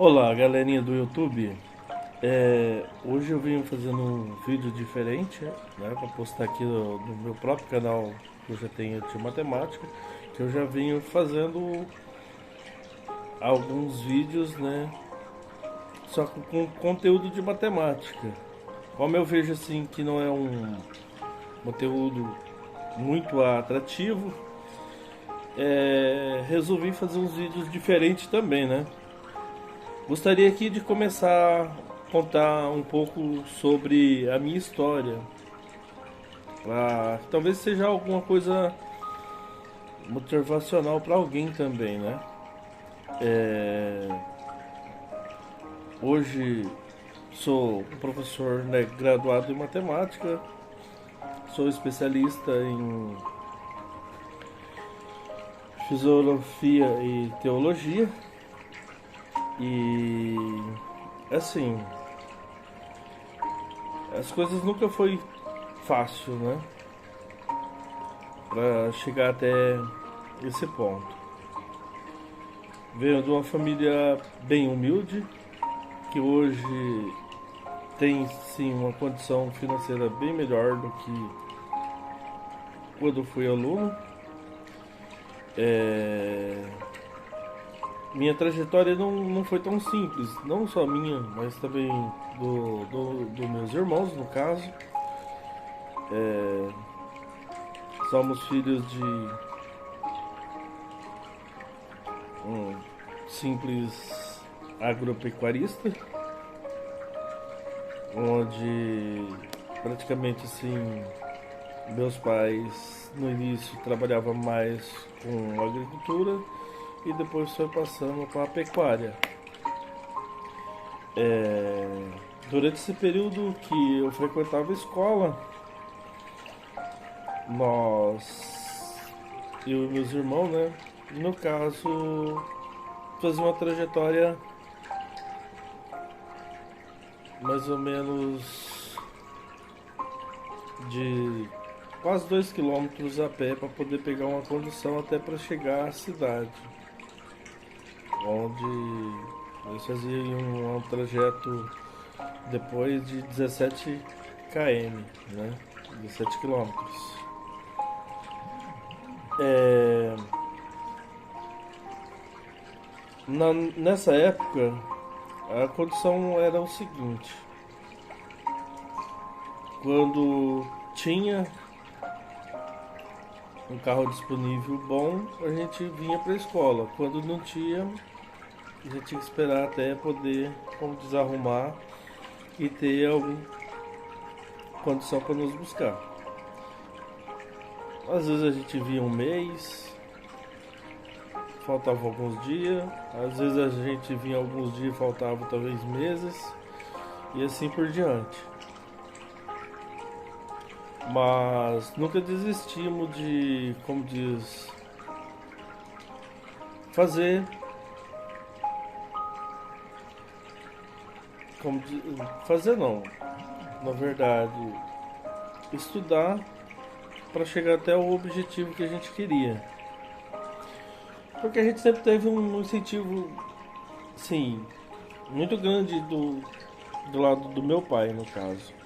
Olá, galerinha do YouTube. Hoje eu vim fazendo um vídeo diferente, né, para postar aqui no meu próprio canal que eu já tenho de matemática, que eu já venho fazendo alguns vídeos, né, só com conteúdo de matemática. Como eu vejo assim que não é um conteúdo muito atrativo, resolvi fazer uns vídeos diferentes também, né? Gostaria aqui de começar a contar um pouco sobre a minha história. Talvez seja alguma coisa motivacional para alguém também, né? É, Hoje sou um professor, né, graduado em matemática, sou especialista em filosofia e teologia e assim, as coisas nunca foi fácil, né? Para chegar até esse ponto. Venho de uma família bem humilde, que hoje tem sim uma condição financeira bem melhor do que quando fui aluno. É... Minha trajetória não foi tão simples, não só minha, mas também dos meus irmãos, no caso. É... Somos filhos de um simples agropecuarista, onde praticamente assim meus pais no início trabalhavam mais com agricultura e depois foi passando para a pecuária. Durante esse período que eu frequentava a escola, eu e meus irmãos, né, no caso, fazia uma trajetória mais ou menos de quase 2 quilômetros a pé para poder pegar uma condução até para chegar à cidade, onde eles faziam um trajeto depois de 17 km, né, 17 quilômetros. Nessa época, a condição era o seguinte: quando tinha um carro disponível bom, a gente vinha para a escola. Quando não tinha, a gente tinha que esperar até poder desarrumar e ter alguma condição para nos buscar. Às vezes a gente vinha um mês, faltava alguns dias, às vezes a gente vinha alguns dias, faltava talvez meses, e assim por diante. Mas nunca desistimos de, como diz, fazer, fazer não, na verdade, estudar para chegar até o objetivo que a gente queria. Porque a gente sempre teve um incentivo, sim, muito grande do lado do meu pai, no caso.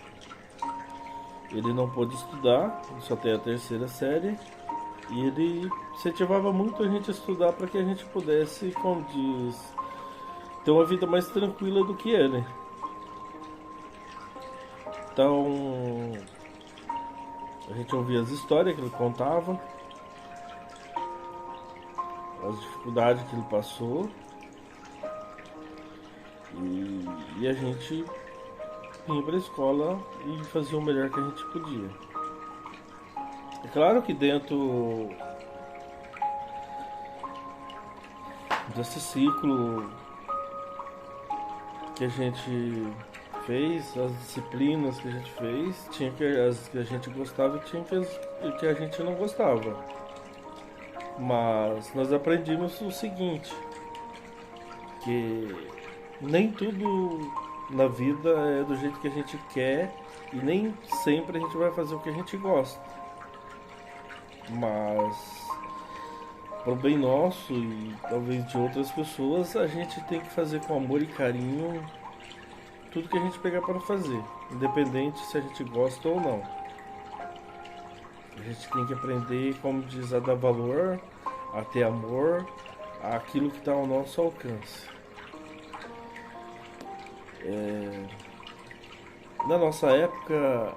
Ele não pôde estudar, ele só tem a terceira série, e ele incentivava muito a gente a estudar para que a gente pudesse, como diz, ter uma vida mais tranquila do que ele. Então, a gente ouvia as histórias que ele contava, as dificuldades que ele passou, e a gente vinha para a escola e fazia o melhor que a gente podia. É claro que dentro desse ciclo que a gente fez, as disciplinas que a gente fez, tinha que as que a gente gostava e tinha que a gente não gostava. Mas nós aprendemos o seguinte, que nem tudo na vida é do jeito que a gente quer e nem sempre a gente vai fazer o que a gente gosta. Mas pro bem nosso e talvez de outras pessoas, a gente tem que fazer com amor e carinho tudo que a gente pegar para fazer, independente se a gente gosta ou não. A gente tem que aprender, como diz, a dar valor, a ter amor àquilo que está ao nosso alcance. Na nossa época,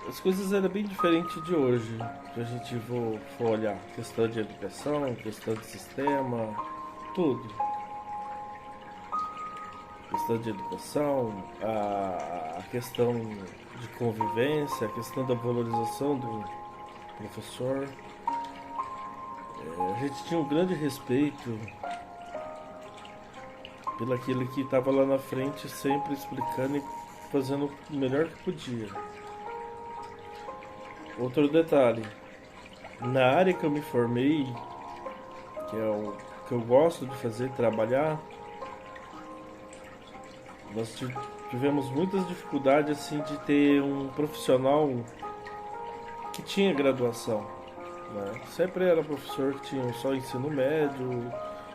as coisas eram bem diferentes de hoje. Se a gente for olhar questão de educação, questão de sistema, tudo. Questão de educação, a questão de convivência, a questão da valorização do professor. A gente tinha um grande respeito pelo aquele que estava lá na frente, sempre explicando e fazendo o melhor que podia. Outro detalhe, na área que eu me formei, que é o que eu gosto de fazer, trabalhar, nós tivemos muitas dificuldades assim de ter um profissional que tinha graduação, né? Sempre era professor que tinha só ensino médio,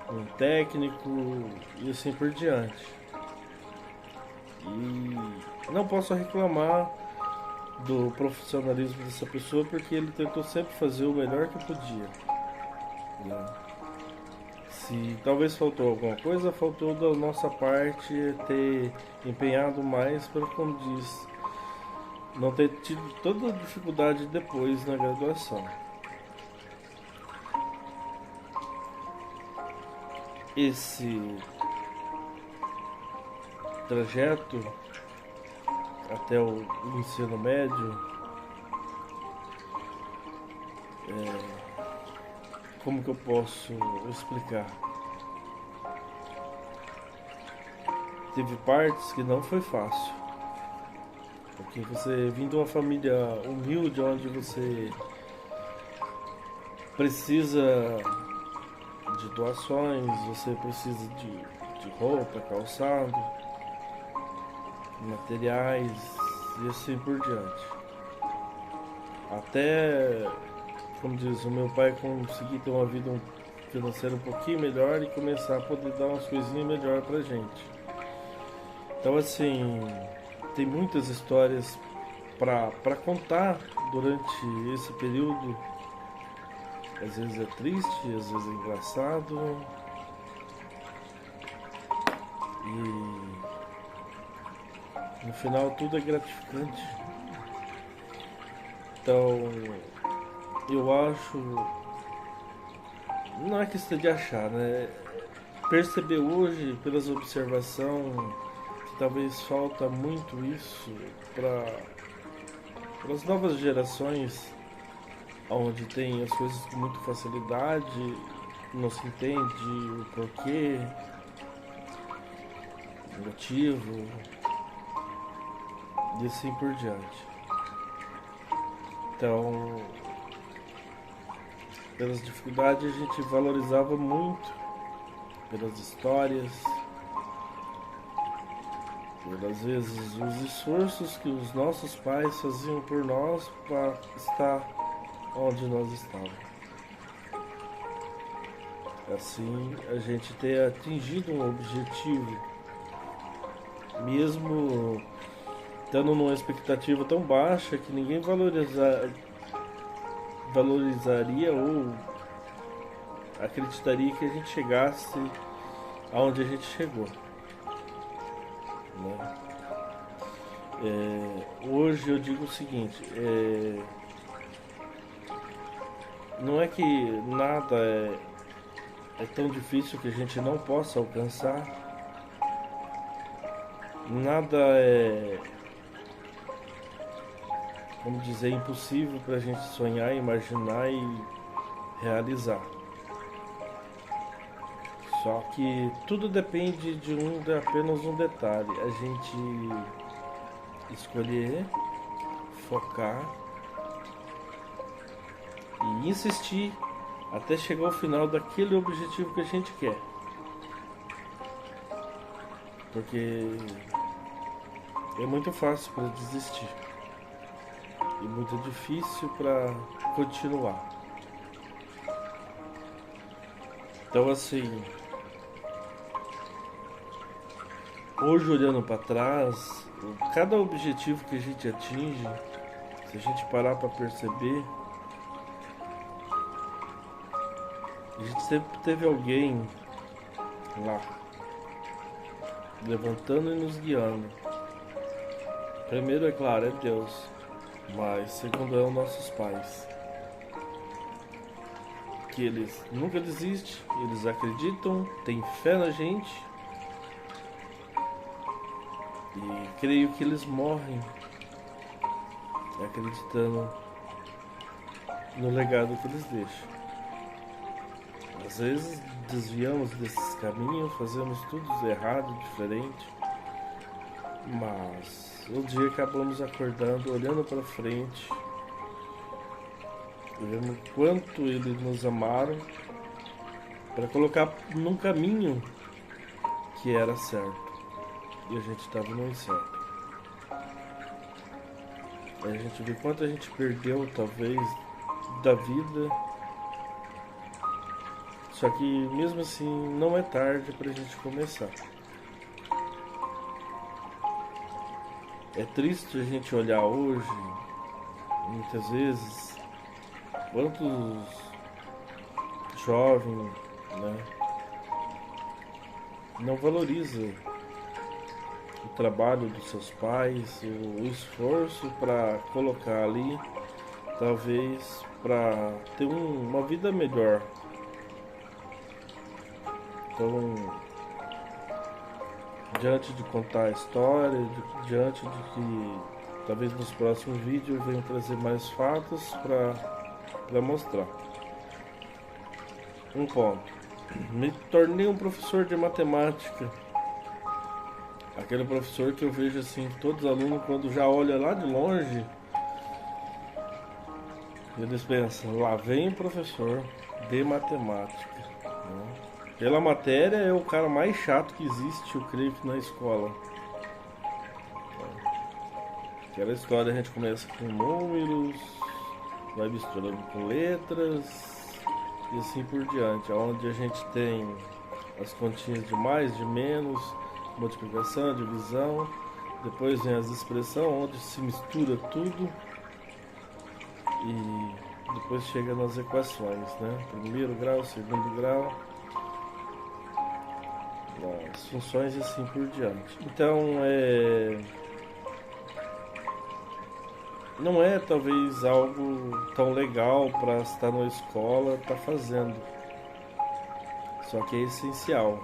um técnico e assim por diante. E não posso reclamar do profissionalismo dessa pessoa, porque ele tentou sempre fazer o melhor que podia, né? Se talvez faltou alguma coisa, faltou da nossa parte ter empenhado mais para, como diz, não ter tido toda a dificuldade depois na graduação. Esse trajeto até o ensino médio, como que eu posso explicar? Teve partes que não foi fácil, porque você vindo de uma família humilde, onde você precisa de doações, você precisa de roupa, calçado, materiais e assim por diante. Até, como diz, o meu pai conseguir ter uma vida financeira um pouquinho melhor e começar a poder dar umas coisinhas melhor pra gente. Então assim, tem muitas histórias pra contar durante esse período. Às vezes é triste, às vezes é engraçado. E no final tudo é gratificante. Então eu acho, não é questão de achar, né? Perceber hoje, pelas observações, que talvez falta muito isso para as novas gerações, onde tem as coisas com muita facilidade, não se entende o porquê, o motivo e assim por diante. Então, pelas dificuldades a gente valorizava muito, pelas histórias, pelas vezes os esforços que os nossos pais faziam por nós para estar onde nós estávamos. Assim, a gente ter atingido um objetivo, mesmo estando numa expectativa tão baixa que ninguém valorizaria ou acreditaria que a gente chegasse aonde a gente chegou, né? Hoje eu digo o seguinte, não é que nada é tão difícil que a gente não possa alcançar, nada é, como dizer, impossível para a gente sonhar, imaginar e realizar. Só que tudo depende de apenas um detalhe: a gente escolher, focar e insistir até chegar ao final daquele objetivo que a gente quer. Porque é muito fácil para desistir e muito difícil para continuar. Então, assim, hoje olhando para trás, cada objetivo que a gente atinge, se a gente parar para perceber, a gente sempre teve alguém lá, levantando e nos guiando. Primeiro, é claro, é Deus, mas segundo é os nossos pais. Que eles nunca desistem, eles acreditam, têm fé na gente e creio que eles morrem acreditando no legado que eles deixam. Às vezes desviamos desses caminhos, fazemos tudo errado, diferente, mas um dia acabamos acordando, olhando para frente, vendo quanto eles nos amaram para colocar num caminho que era certo e a gente estava no incerto. Aí a gente vê quanto a gente perdeu, talvez, da vida. Só que mesmo assim não é tarde pra gente começar. É triste a gente olhar hoje, muitas vezes, quantos jovens, né, não valoriza o trabalho dos seus pais, o esforço para colocar ali, talvez para ter uma vida melhor. Então, diante de contar a história, diante de que talvez nos próximos vídeos eu venha trazer mais fatos para mostrar. Um ponto. Me tornei um professor de matemática. Aquele professor que eu vejo assim, todos os alunos quando já olham lá de longe, eles pensam, lá vem o professor de matemática, né? Pela matéria é o cara mais chato que existe, eu creio que na escola. Aquela história a gente começa com números, vai misturando com letras e assim por diante, onde a gente tem as continhas de mais, de menos, multiplicação, divisão, depois vem as expressões onde se mistura tudo e depois chega nas equações, né? Primeiro grau, segundo grau, as funções e assim por diante. Então não é talvez algo tão legal para estar na escola, estar fazendo. Só que é essencial.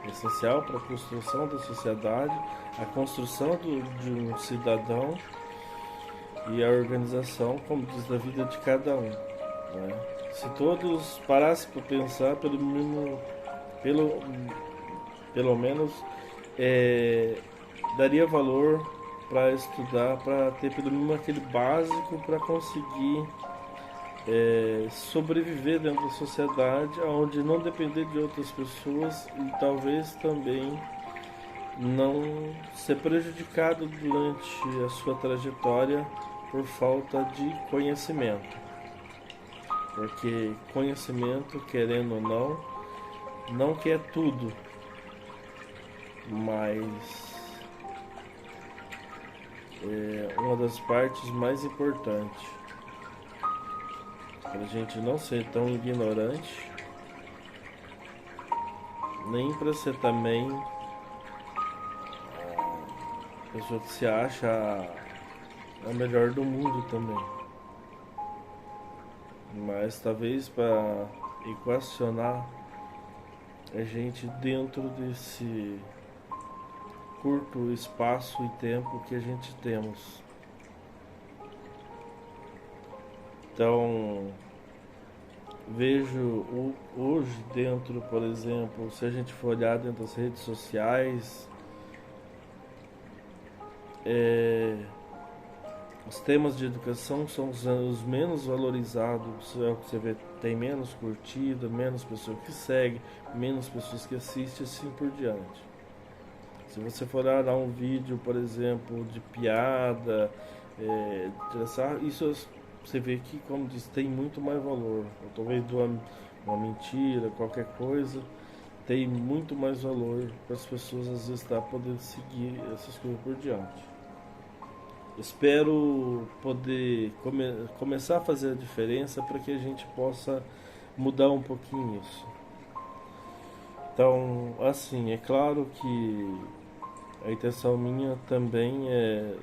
É essencial para a construção da sociedade, a construção de um cidadão e a organização, como diz, da vida de cada um, né? Se todos parassem para pensar, pelo menos daria valor para estudar, para ter pelo menos aquele básico para conseguir sobreviver dentro da sociedade, onde não depender de outras pessoas e talvez também não ser prejudicado durante a sua trajetória por falta de conhecimento. Porque conhecimento, querendo ou não quer tudo, mas é uma das partes mais importantes para a gente não ser tão ignorante, nem para ser também a pessoa que se acha a melhor do mundo também, mas talvez para equacionar a gente dentro desse curto espaço e tempo que a gente temos. Então, vejo hoje dentro, por exemplo, se a gente for olhar dentro das redes sociais, os temas de educação são os menos valorizados, é o que você vê, tem menos curtida, menos pessoas que seguem, menos pessoas que assistem, assim por diante. Se você for olhar um vídeo, por exemplo, de piada, isso você vê que, como diz, tem muito mais valor. Ou talvez uma mentira, qualquer coisa, tem muito mais valor para as pessoas às vezes estar podendo seguir essas coisas por diante. Espero poder começar a fazer a diferença para que a gente possa mudar um pouquinho isso. Então, assim, é claro que a intenção minha também é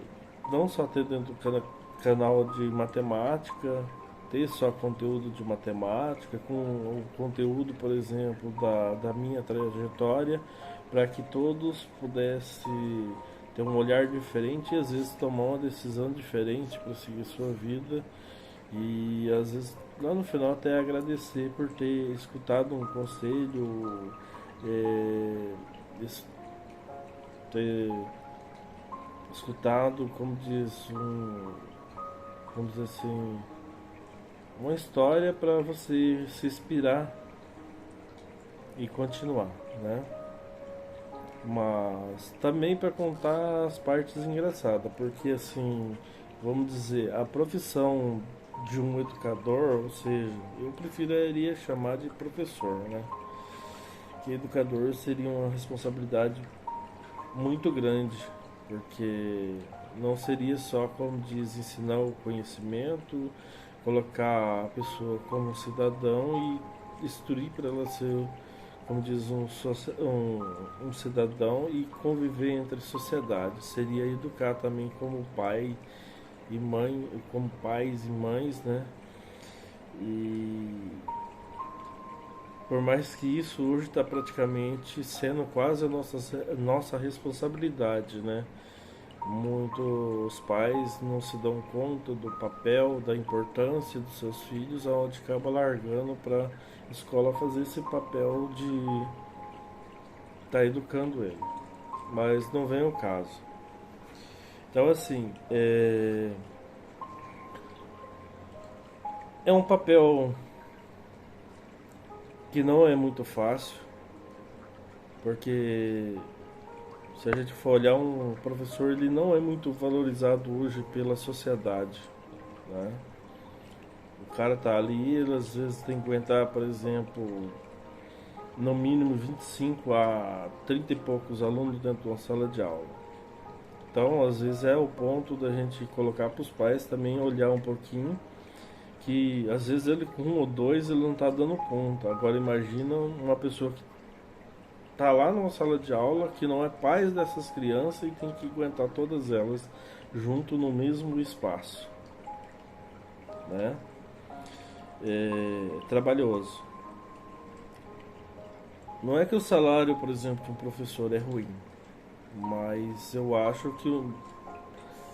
não só ter dentro do canal de matemática, ter só conteúdo de matemática, com o conteúdo, por exemplo, da minha trajetória, para que todos pudessem ter um olhar diferente e às vezes tomar uma decisão diferente para seguir sua vida e às vezes lá no final até agradecer por ter escutado um conselho, é, ter escutado, como diz vamos dizer assim, uma história para você se inspirar e continuar, né? Mas também para contar as partes engraçadas, porque assim, vamos dizer, a profissão de um educador, ou seja, eu preferiria chamar de professor, né? Que educador seria uma responsabilidade muito grande, porque não seria só, como diz, ensinar o conhecimento, colocar a pessoa como cidadão e instruir para ela ser, como diz, um cidadão e conviver entre sociedade. Seria educar também como pai e mãe, como pais e mães, né? E por mais que isso hoje está praticamente sendo quase a nossa responsabilidade, né? Muitos pais não se dão conta do papel, da importância dos seus filhos, aonde acaba largando para a escola fazer esse papel de estar educando ele. Mas não vem o caso. Então, assim, é um papel que não é muito fácil, porque se a gente for olhar, um professor ele não é muito valorizado hoje pela sociedade, né? O cara tá ali, ele às vezes tem que aguentar, por exemplo, no mínimo 25 a 30 e poucos alunos dentro de uma sala de aula. Então, às vezes é o ponto da gente colocar para os pais também olhar um pouquinho que às vezes ele com um ou dois ele não está dando conta. Agora imagina uma pessoa que tá lá numa sala de aula que não é pai dessas crianças e tem que aguentar todas elas junto no mesmo espaço, né? É trabalhoso. Não é que o salário, por exemplo, de um professor é ruim, mas eu acho que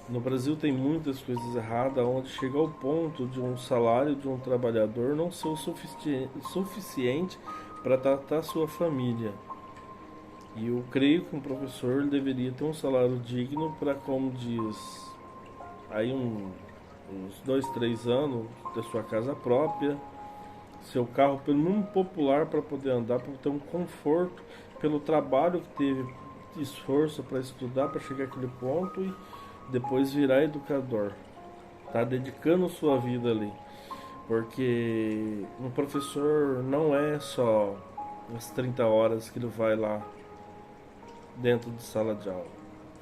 no Brasil tem muitas coisas erradas, onde chega ao ponto de um salário de um trabalhador não ser o suficiente para tratar sua família. E eu creio que um professor deveria ter um salário digno para, como diz, aí uns 2, 3 anos ter sua casa própria, seu carro pelo menos popular para poder andar, para ter um conforto pelo trabalho que teve, esforço para estudar, para chegar àquele ponto e depois virar educador. Tá dedicando sua vida ali. Porque um professor não é só as 30 horas que ele vai lá dentro de sala de aula.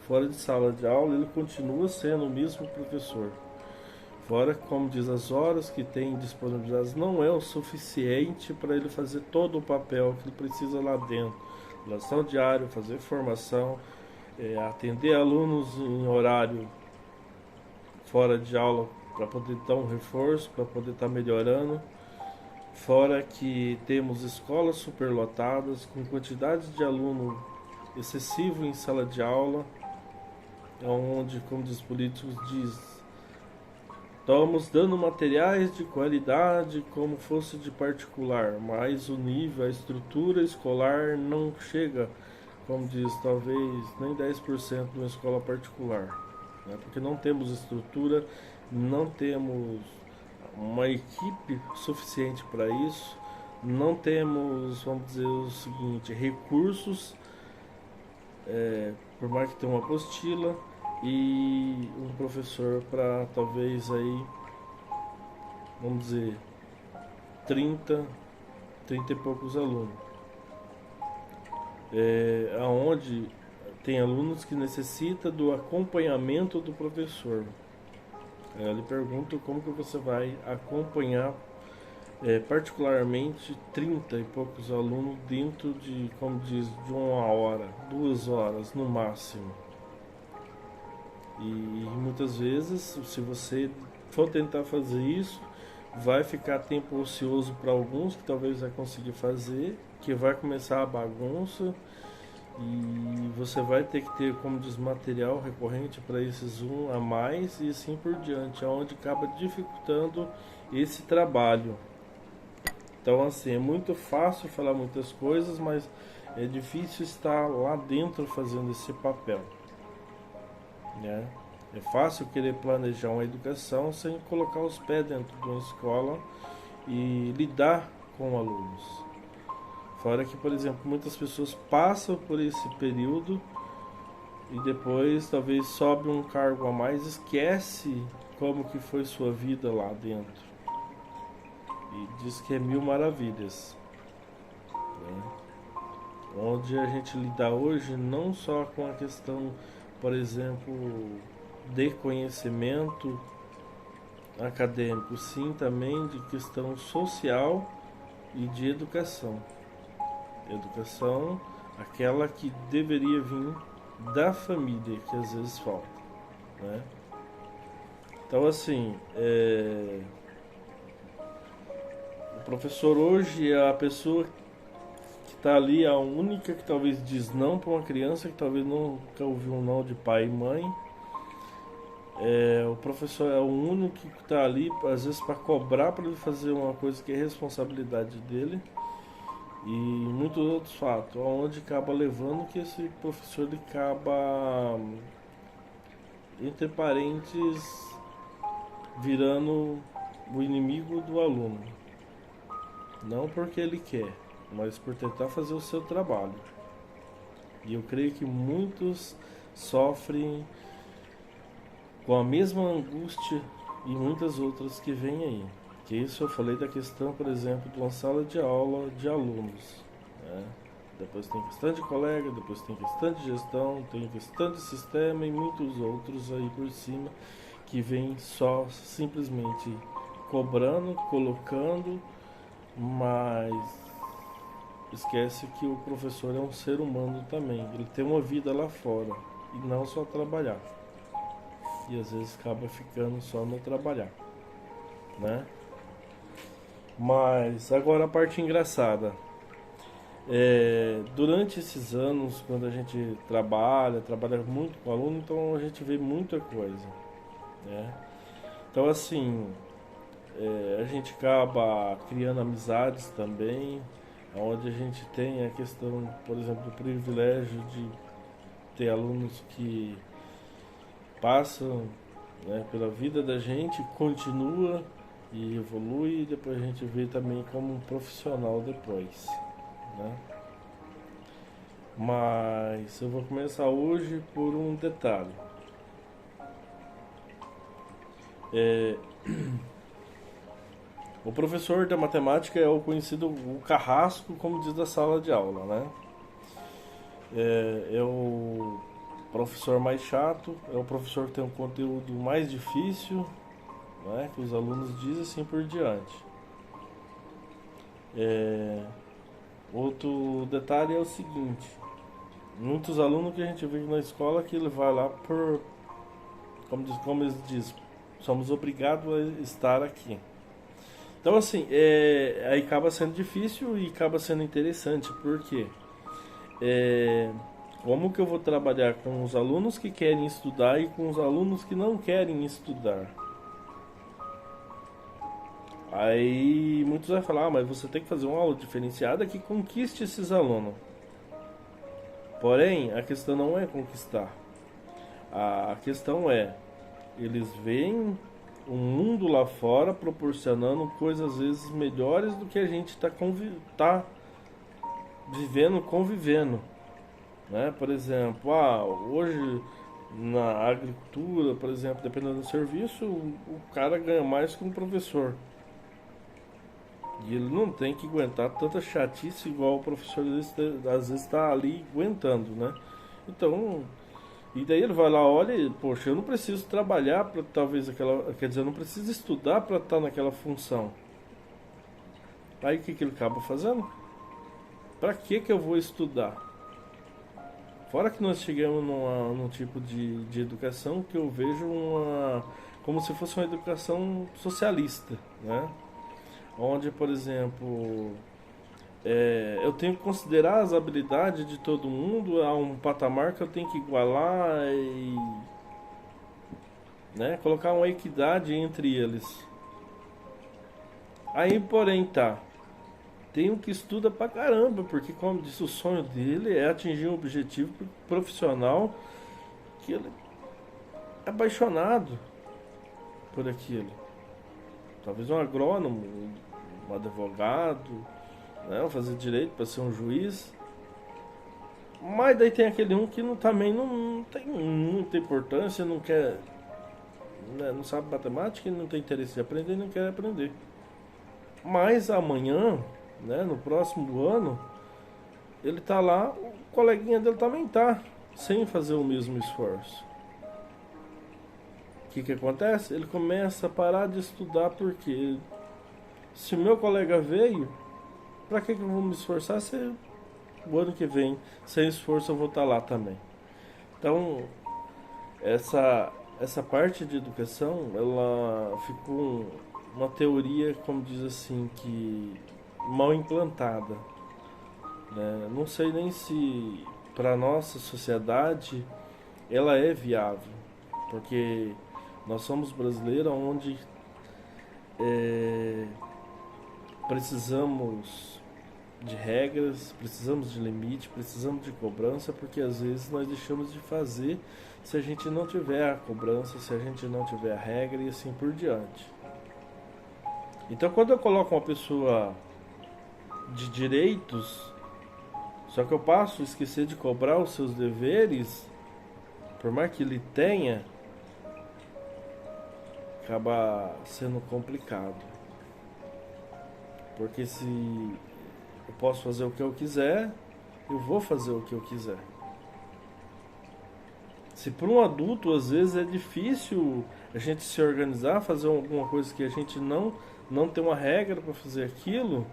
Fora de sala de aula, ele continua sendo o mesmo professor. Fora, como diz, as horas que tem disponibilizadas não é o suficiente para ele fazer todo o papel que ele precisa lá dentro. Relação diária, fazer formação, atender alunos em horário fora de aula para poder dar um reforço, para poder estar melhorando. Fora que temos escolas superlotadas, com quantidade de aluno excessivo em sala de aula, onde, como diz políticos, estamos dando materiais de qualidade como fosse de particular, mas o nível, a estrutura escolar não chega, como diz, talvez nem 10% de uma escola particular, né? Porque não temos estrutura, não temos uma equipe suficiente para isso, não temos, vamos dizer o seguinte, recursos, por mais que tenha uma apostila e um professor para talvez aí, vamos dizer, 30 30 e poucos alunos. Aonde tem alunos que necessitam do acompanhamento do professor. Eu lhe pergunto como que você vai acompanhar particularmente 30 e poucos alunos dentro de, como diz, de 1 hora, 2 horas no máximo. E muitas vezes, se você for tentar fazer isso, vai ficar tempo ocioso para alguns que talvez vai conseguir fazer, que vai começar a bagunça e você vai ter que ter, como diz, material recorrente para esses um a mais e assim por diante, onde acaba dificultando esse trabalho. Então, assim, é muito fácil falar muitas coisas, mas é difícil estar lá dentro fazendo esse papel, né? É fácil querer planejar uma educação sem colocar os pés dentro de uma escola e lidar com alunos. Fora que, por exemplo, muitas pessoas passam por esse período e depois talvez sobe um cargo a mais, esquece como que foi sua vida lá dentro e diz que é mil maravilhas, né? Onde a gente lida hoje não só com a questão, por exemplo, de conhecimento acadêmico, sim também de questão social e de educação. Educação, aquela que deveria vir da família, que às vezes falta, né? Então, assim, o professor hoje é a pessoa que está ali, a única que talvez diz não para uma criança que talvez nunca ouviu um não de pai e mãe. O professor é o único que está ali, às vezes, para cobrar para ele fazer uma coisa que é responsabilidade dele. E muitos outros fatos, onde acaba levando que esse professor ele acaba, entre parentes, virando o inimigo do aluno. Não porque ele quer, mas por tentar fazer o seu trabalho. E eu creio que muitos sofrem com a mesma angústia e muitas outras que vêm aí. Que isso eu falei da questão, por exemplo, de uma sala de aula de alunos, né? Depois tem questão de colega, depois tem questão de gestão, tem questão de sistema e muitos outros aí por cima que vêm só simplesmente cobrando, colocando, mas esquece que o professor é um ser humano também. Ele tem uma vida lá fora e não só trabalhar. E às vezes acaba ficando só no trabalhar, né? Mas agora a parte engraçada. Durante esses anos, quando a gente trabalha muito com aluno, então a gente vê muita coisa, né? Então, assim, a gente acaba criando amizades também, onde a gente tem a questão, por exemplo, do privilégio de ter alunos que passam, né, pela vida da gente, continua e evolui, e depois a gente vê também como um profissional depois, né? Mas eu vou começar hoje por um detalhe. O professor da matemática é o conhecido o carrasco, como diz da sala de aula, né? É o professor mais chato, é o professor que tem um conteúdo mais difícil, né? Que os alunos dizem assim por diante. Outro detalhe é o seguinte: muitos alunos que a gente vê na escola que ele vai lá por, como eles dizem, somos obrigados a estar aqui. Então, assim, aí acaba sendo difícil e acaba sendo interessante, porque como que eu vou trabalhar com os alunos que querem estudar e com os alunos que não querem estudar? Aí muitos vão falar, mas você tem que fazer uma aula diferenciada que conquiste esses alunos. Porém, a questão não é conquistar. A questão é, eles veem o mundo lá fora proporcionando coisas às vezes melhores do que a gente está vivendo, convivendo, né? Por exemplo, hoje na agricultura, por exemplo, dependendo do serviço, o cara ganha mais que um professor. E ele não tem que aguentar tanta chatice igual o professor às vezes está ali aguentando, né? Então, e daí ele vai lá, olha, e, poxa, eu não preciso trabalhar para talvez aquela, quer dizer, eu não preciso estudar para estar naquela função. Aí o que ele acaba fazendo? Para que eu vou estudar? Fora que nós chegamos num tipo de educação que eu vejo como se fosse uma educação socialista, né? Onde, por exemplo, eu tenho que considerar as habilidades de todo mundo a um patamar que eu tenho que igualar e, né, colocar uma equidade entre eles. Aí, porém, tem um que estuda pra caramba, porque, como disse, o sonho dele é atingir um objetivo profissional que ele é apaixonado por aquilo. Talvez um agrônomo, um advogado, né, fazer direito para ser um juiz. Mas daí tem aquele um que também não tem muita importância, não quer, né, não sabe matemática, não tem interesse de aprender e não quer aprender. Mas amanhã, né, no próximo ano, ele tá lá, o coleguinha dele também tá, sem fazer o mesmo esforço. O que acontece? Ele começa a parar de estudar porque se o meu colega veio, pra que eu vou me esforçar se o ano que vem, sem esforço, eu vou estar lá também? Então, essa parte de educação, ela ficou uma teoria, como diz assim, que mal implantada, né? Não sei nem se para nossa sociedade ela é viável, porque nós somos brasileiros onde é, precisamos de regras, precisamos de limite, precisamos de cobrança, porque às vezes nós deixamos de fazer se a gente não tiver a cobrança, se a gente não tiver a regra e assim por diante. Então, quando eu coloco uma pessoa de direitos, só que eu passo a esquecer de cobrar os seus deveres, por mais que ele tenha, acaba sendo complicado. Porque se eu posso fazer o que eu quiser, eu vou fazer o que eu quiser. Se para um adulto às vezes é difícil a gente se organizar, fazer alguma coisa que a gente não tem uma regra para fazer aquilo,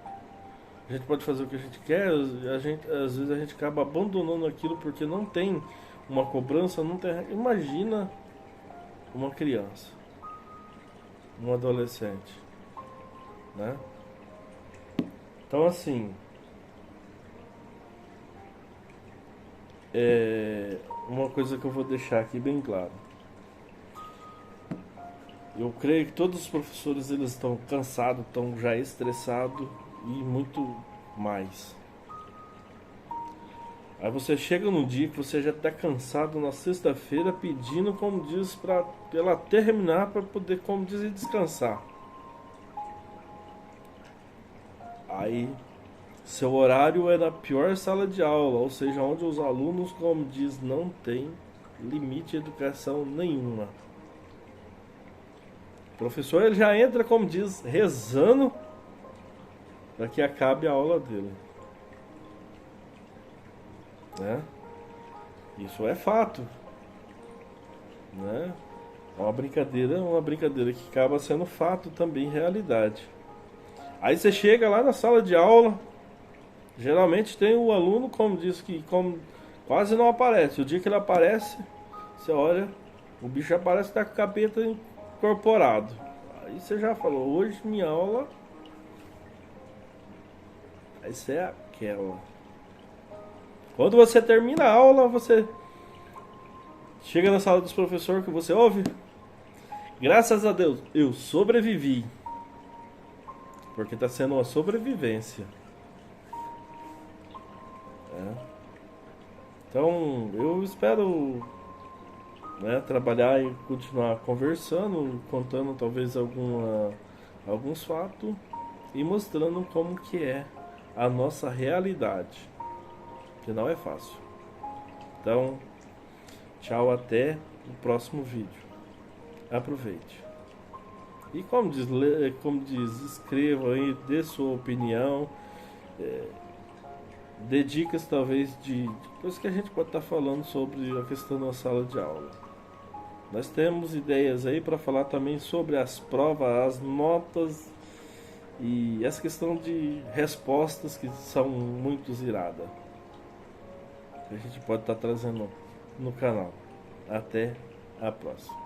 a gente pode fazer o que a gente quer, às vezes a gente acaba abandonando aquilo porque não tem uma cobrança, não tem. Imagina uma criança, um adolescente, né? Então assim, uma coisa que eu vou deixar aqui bem claro. Eu creio que todos os professores eles estão cansados, estão já estressados e muito mais. Aí você chega num dia que você já está cansado na sexta-feira pedindo, como diz, para ela terminar para poder, como diz, descansar. Aí seu horário é na pior sala de aula, ou seja, onde os alunos, como diz, não tem limite de educação nenhuma. O professor ele já entra, como diz, rezando para que acabe a aula dele, né? Isso é fato, né? É uma brincadeira que acaba sendo fato também, realidade. Aí você chega lá na sala de aula, geralmente tem o aluno, como diz, que quase não aparece. O dia que ele aparece, você olha, o bicho aparece e tá com o capeta incorporado. Aí você já falou, hoje minha aula vai ser aquela. Quando você termina a aula, você chega na sala dos professores que você ouve. Graças a Deus, eu sobrevivi. Porque está sendo uma sobrevivência. Então, eu espero, né, trabalhar e continuar conversando, contando talvez alguns fatos e mostrando como que é a nossa realidade, que não é fácil. Então, tchau, até o próximo vídeo. Aproveite. E como diz, escreva aí, dê sua opinião, dê dicas talvez de coisas que a gente pode estar falando sobre a questão da sala de aula. Nós temos ideias aí para falar também sobre as provas, as notas e essa questão de respostas que são muito ziradas. Que a gente pode estar trazendo no canal. Até a próxima.